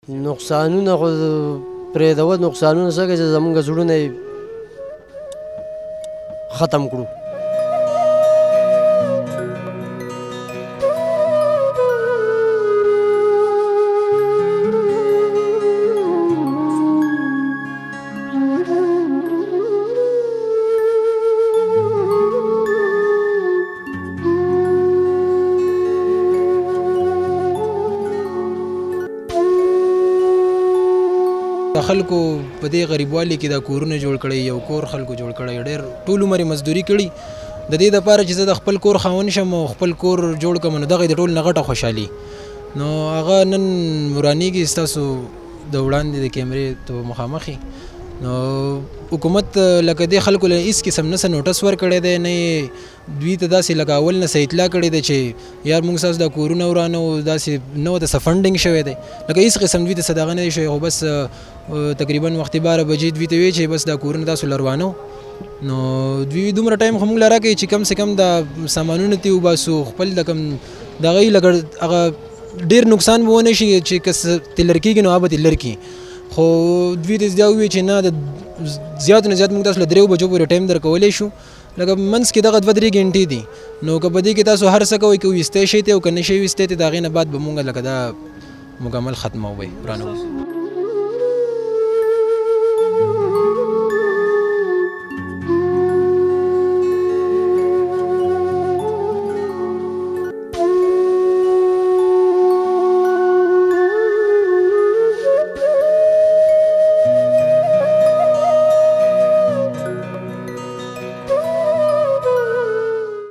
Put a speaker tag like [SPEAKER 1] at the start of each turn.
[SPEAKER 1] نقصانونه خو پرېږدوه نقصانونه څنګه چې زمونږ زړونه یې ختم کړو
[SPEAKER 2] خلکو په دې غریبوالي کې دا کورونه جوړ کړي یو کور خلکو جوړ کړی ډېر ټول عمر یې مزدوري کړي د دې دپاره چې زه د خپل کور خاوند شم او خپل کور جوړ کړم نو دغه د ټول نه غټه خوشحالي نو هغه نن ورانېږي ستاسو د وړاندې د کیمرې ته مخامخ نو حکومت لکه دې خلکو له هېڅ قسم نه څه نوټس ورکړی دی نه یې دوی ته داسې لکه اول نه څه اطلاع کړې ده چې یار موږ ستاسو دا کورونه ورانو داسې نه ورته څه فنډینګ شوی دی لکه هېڅ قسم دوی ته څه دغه نه دی شوی خو بس تقریبا وختي 12 بجې دوی ته وایي چې بس دا کورونه تاسو لروانو نو دوی دومره ټایم خو موږ له راکوي چې کم سے کم دا سامانونه ترې وباسو خپل د کم دغه یې لکه هغه ډېر نقصان به ونه شي چې که تلر کېږي نو هغه به تلر کړي خو دوی ته دا ووایي چې نه د زیات نه زیات موږ تاسو له 3 بجو پورې ټایم درکولی شو لکه منځ کې دغه 2-3 غنټې دي نو که په دې کې تاسو هر څه کوئ که ویستی شئ ته او که نه شئ ویستی ته د هغې نه بعد به موږ لکه دا مکمل ختموئ ورانوو